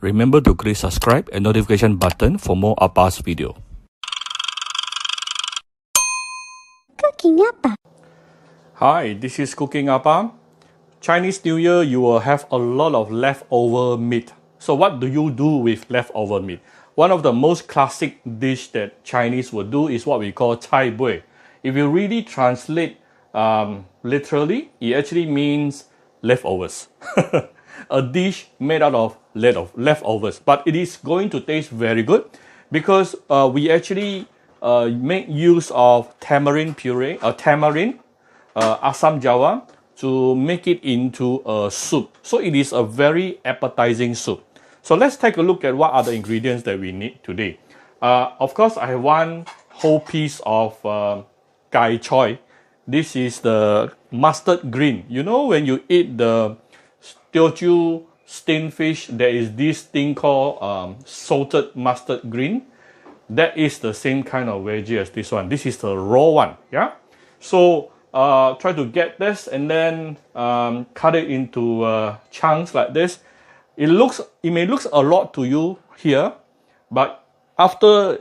Remember to click subscribe and notification button for more Appa's video. Cooking Appa. Hi, this is Cooking Appa. Chinese New Year, you will have a lot of leftover meat. So what do you do with leftover meat? One of the most classic dish that Chinese will do is what we call cai buey. If you really translate literally, it actually means leftovers. A dish made out of leftovers. But it is going to taste very good because we actually make use of tamarind puree, asam jawa, to make it into a soup. So it is a very appetizing soup. So let's take a look at what are the ingredients that we need today. Of course, I have one whole piece of gai choy. This is the mustard green. You know, when you eat the Teochew steamed fish, there is this thing called salted mustard green. That is the same kind of veggie as this one. This is the raw one. Yeah. So try to get this and then cut it into chunks like this. It may look a lot to you here, but after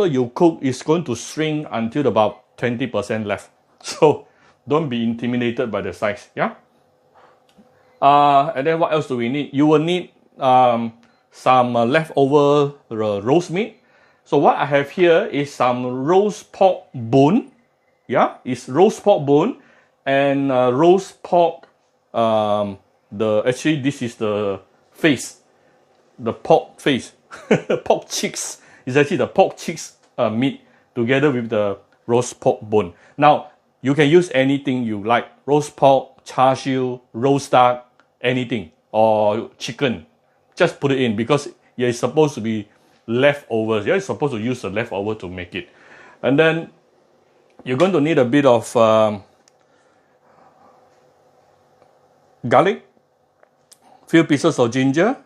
you cook, it's going to shrink until about 20% left. So don't be intimidated by the size. Yeah. And then what else do we need? You will need some leftover roast meat. So what I have here is some roast pork bone. Yeah, it's roast pork bone and roast pork. Actually this is the face, the pork face, pork cheeks. It's actually the pork cheeks meat together with the roast pork bone. Now you can use anything you like: roast pork, char siu, roast duck, anything, or chicken. Just put it in because it's supposed to be leftovers. You're supposed to use the leftover to make it. And then you're going to need a bit of garlic, few pieces of ginger,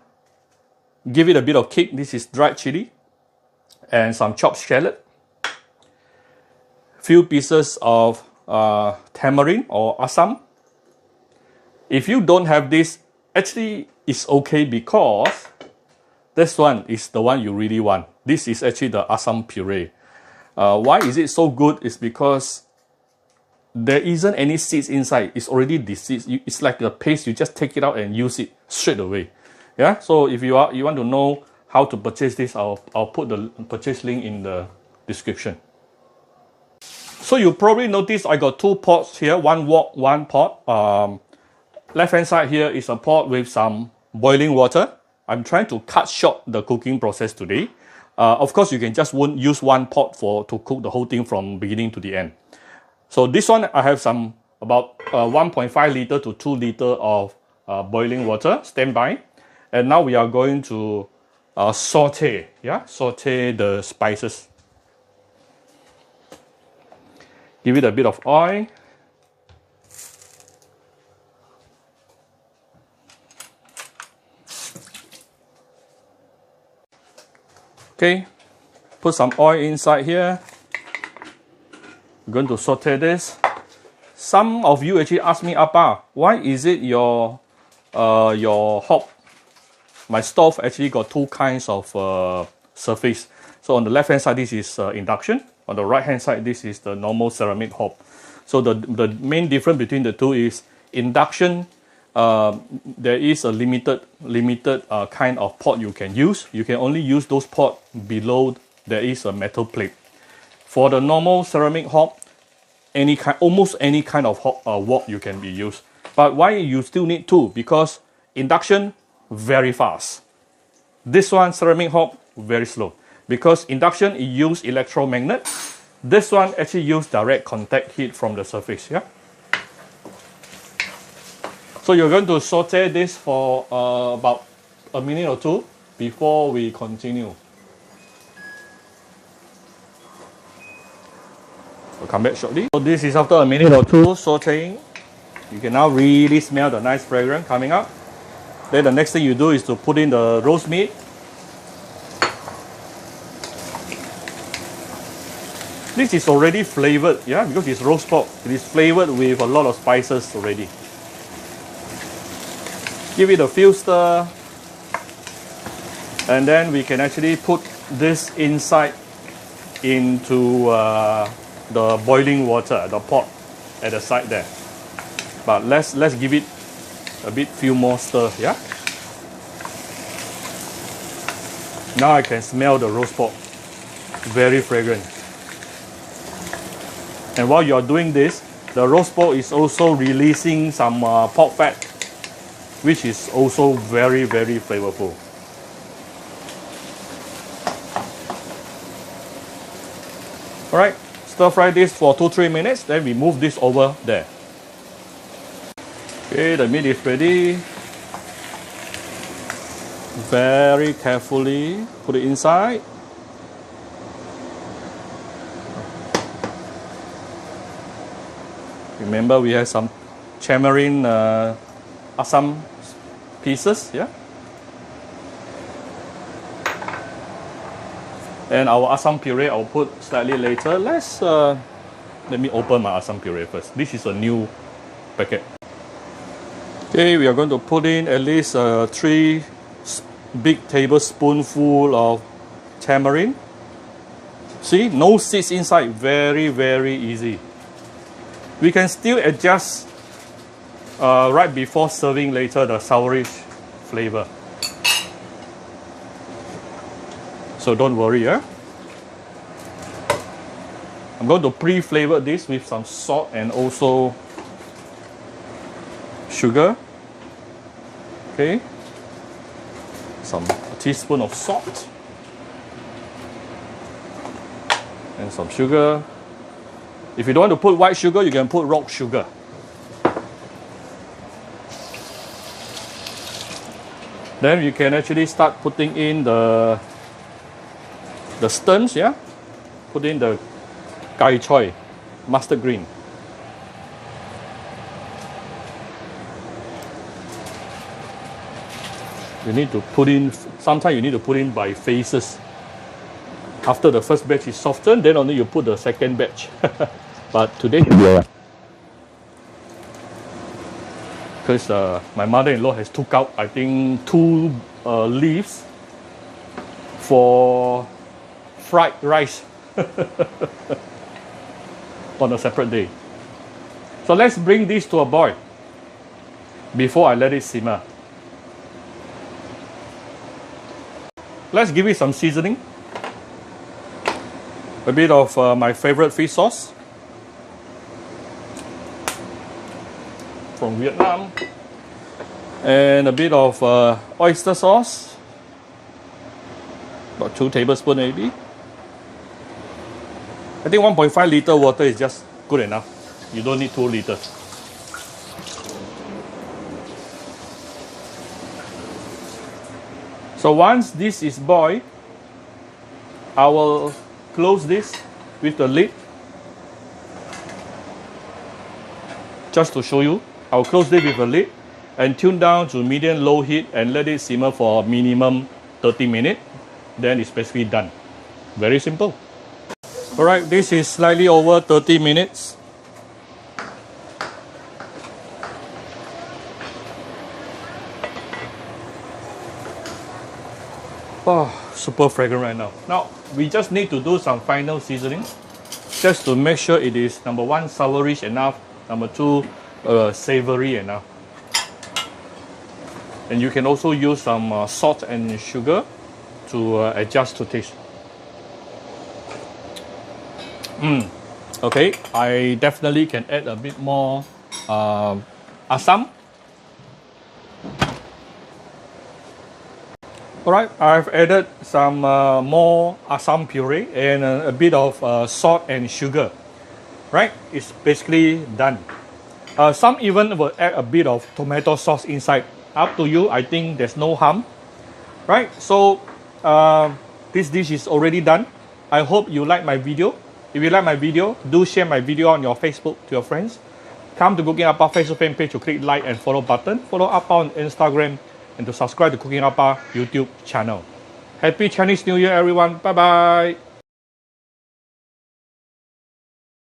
give it a bit of kick. This is dried chili, and some chopped shallot, few pieces of tamarind or asam. If you don't have this, actually it's okay because this one is the one you really want. This is actually the asam puree. Why is it so good? It's because there isn't any seeds inside. It's already the seeds. It's like a paste. You just take it out and use it straight away. Yeah. So if you want to know how to purchase this, I'll put the purchase link in the description. So you probably notice I got two pots here. One wok, one pot. Left hand side here is a pot with some boiling water. I'm trying to cut short the cooking process today. Of course, you can just use one pot to cook the whole thing from beginning to the end. So this one, I have some about 1.5 liter to 2 liter of boiling water standby. And now we are going to saute the spices. Give it a bit of oil. Okay, put some oil inside here. I'm going to saute this. Some of you actually ask me, Appa, why is it your hob, my stove actually got two kinds of surface. So on the left hand side, this is induction. On the right hand side, this is the normal ceramic hob. So the main difference between the two is induction. There is a limited kind of pot you can use. You can only use those pots below there is a metal plate. For the normal ceramic hob, almost any kind of wok you can be used. But why you still need two? Because induction, very fast. This one, ceramic hob, very slow. Because induction, it use electromagnet. This one actually use direct contact heat from the surface. Yeah. So you're going to saute this for about a minute or two before we continue. We'll come back shortly. So this is after a minute or two sauteing. You can now really smell the nice fragrance coming up. Then the next thing you do is to put in the roast meat. This is already flavored, yeah, because it's roast pork. It is flavored with a lot of spices already. Give it a few stir. And then we can actually put this inside into the boiling water, the pot at the side there. But let's give it a few more stir, yeah? Now I can smell the roast pork. Very fragrant. And while you're doing this, the roast pork is also releasing some pork fat, which is also very, very flavorful. Alright, stir fry this for 2-3 minutes, then we move this over there. Okay, the meat is ready. Very carefully put it inside. Remember, we have some Simmering Assam pieces, yeah? And our Assam puree I'll put slightly later. Let me open my Assam puree first. This is a new packet. Okay, we are going to put in at least 3 big tablespoonful of tamarind. See, no seeds inside. Very, very easy. We can still adjust right before serving later the sourish flavor. So don't worry, yeah? I'm going to pre-flavor this with some salt and also sugar. Okay. A teaspoon of salt. And some sugar. If you don't want to put white sugar, you can put rock sugar. Then you can actually start putting in the stems, yeah? Put in the gai choy, mustard green. You need to put in, sometimes you need to put in by phases. After the first batch is softened, then only you put the second batch. But today, because my mother-in-law has took out, I think, 2 leaves for fried rice on a separate day. So let's bring this to a boil before I let it simmer. Let's give it some seasoning. A bit of my favorite fish sauce from Vietnam, and a bit of oyster sauce, about 2 tablespoons maybe. I think 1.5 liter water is just good enough. You don't need 2 liters. So once this is boiled, I will close this with the lid. Just to show you, I'll close this with a lid and tune down to medium-low heat and let it simmer for minimum 30 minutes. Then it's basically done. Very simple. Alright, this is slightly over 30 minutes. Oh, super fragrant right now. Now, we just need to do some final seasoning just to make sure it is, number 1, sourish enough, number 2, savory enough. And you can also use some salt and sugar to adjust to taste. Okay, I definitely can add a bit more Assam. Alright, I've added some more Assam puree and a bit of salt and sugar. Right, it's basically done. Some even will add a bit of tomato sauce inside. Up to you, I think there's no harm. Right, so this dish is already done. I hope you like my video. If you like my video, do share my video on your Facebook to your friends. Come to Cooking Appa Facebook fan page to click like and follow button. Follow Appa on Instagram and to subscribe to Cooking Appa YouTube channel. Happy Chinese New Year, everyone. Bye-bye.